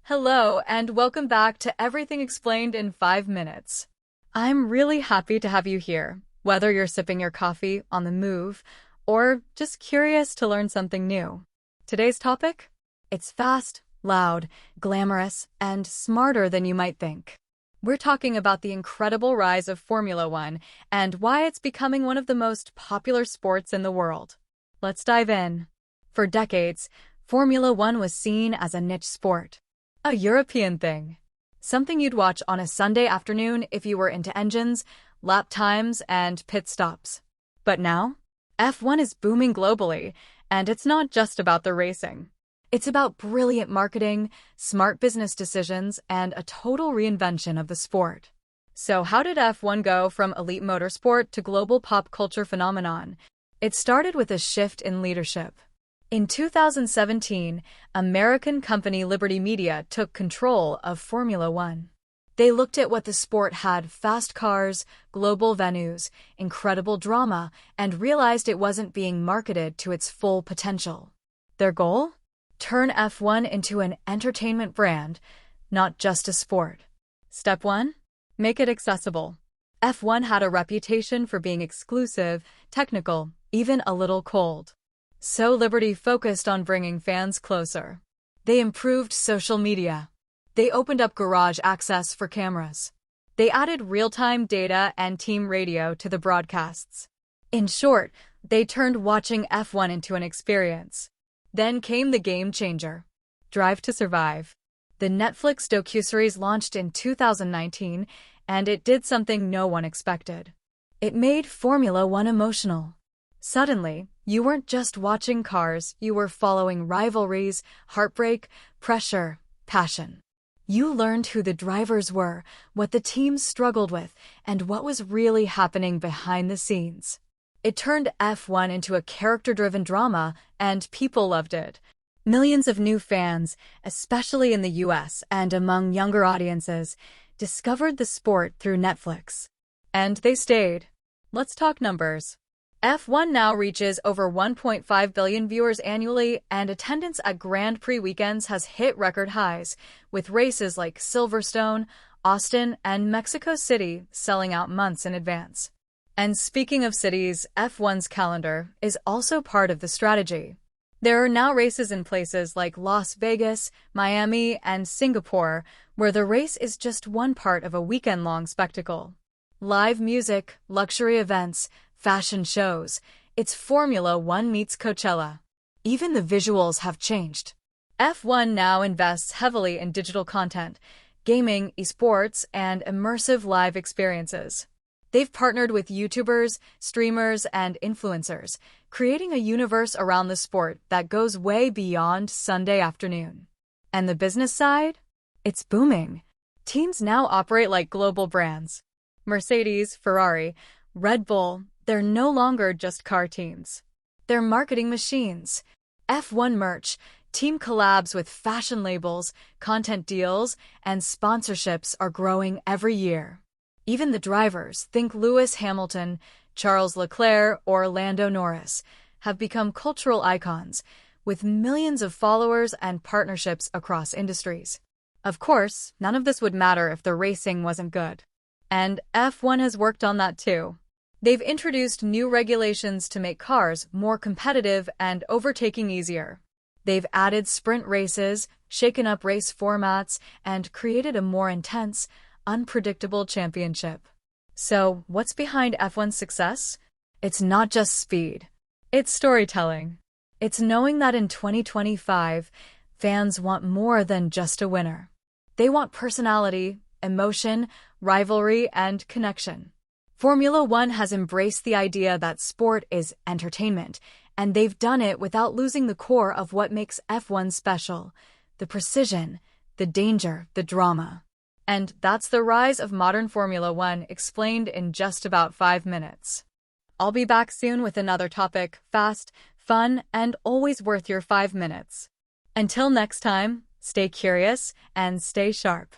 Hello, and welcome back to Everything Explained in 5 Minutes. I'm really happy to have you here, whether you're sipping your coffee on the move or just curious to learn something new. Today's topic? It's fast, loud, glamorous, and smarter than you might think. We're talking about the incredible rise of Formula One and why it's becoming one of the most popular sports in the world. Let's dive in. For decades, Formula One was seen as a niche sport. A European thing. Something you'd watch on a Sunday afternoon if you were into engines, lap times, and pit stops. But now, F1 is booming globally, and it's not just about the racing. It's about brilliant marketing, smart business decisions, and a total reinvention of the sport. So how did F1 go from elite motorsport to global pop culture phenomenon? It started with a shift in leadership. In 2017, American company Liberty Media took control of Formula One. They looked at what the sport had: fast cars, global venues, incredible drama, and realized it wasn't being marketed to its full potential. Their goal? Turn F1 into an entertainment brand, not just a sport. Step 1. Make it accessible. F1 had a reputation for being exclusive, technical, even a little cold. So Liberty focused on bringing fans closer. They improved social media. They opened up garage access for cameras. They added real-time data and team radio to the broadcasts. In short, they turned watching F1 into an experience. Then came the game changer: Drive to Survive. The Netflix docuseries launched in 2019, and it did something no one expected. It made Formula One emotional. Suddenly, you weren't just watching cars, you were following rivalries, heartbreak, pressure, passion. You learned who the drivers were, what the teams struggled with, and what was really happening behind the scenes. It turned F1 into a character-driven drama, and people loved it. Millions of new fans, especially in the US and among younger audiences, discovered the sport through Netflix. And they stayed. Let's talk numbers. F1 now reaches over 1.5 billion viewers annually, and attendance at Grand Prix weekends has hit record highs, with races like Silverstone, Austin, and Mexico City selling out months in advance. And speaking of cities, F1's calendar is also part of the strategy. There are now races in places like Las Vegas, Miami, and Singapore, where the race is just one part of a weekend-long spectacle. Live music, luxury events, fashion shows. It's Formula One meets Coachella. Even the visuals have changed. F1 now invests heavily in digital content, gaming, esports, and immersive live experiences. They've partnered with YouTubers, streamers, and influencers, creating a universe around the sport that goes way beyond Sunday afternoon. And the business side? It's booming. Teams now operate like global brands. Mercedes, Ferrari, Red Bull, they're no longer just car teams. They're marketing machines. F1 merch, team collabs with fashion labels, content deals, and sponsorships are growing every year. Even the drivers, think Lewis Hamilton, Charles Leclerc, or Lando Norris, have become cultural icons, with millions of followers and partnerships across industries. Of course, none of this would matter if the racing wasn't good. And F1 has worked on that too. They've introduced new regulations to make cars more competitive and overtaking easier. They've added sprint races, shaken up race formats, and created a more intense, unpredictable championship. So, what's behind F1's success? It's not just speed. It's storytelling. It's knowing that in 2025, fans want more than just a winner. They want personality, emotion, rivalry, and connection. Formula One has embraced the idea that sport is entertainment, and they've done it without losing the core of what makes F1 special: the precision, the danger, the drama. And that's the rise of modern Formula One, explained in just about 5 minutes. I'll be back soon with another topic, fast, fun, and always worth your 5 minutes. Until next time, stay curious and stay sharp.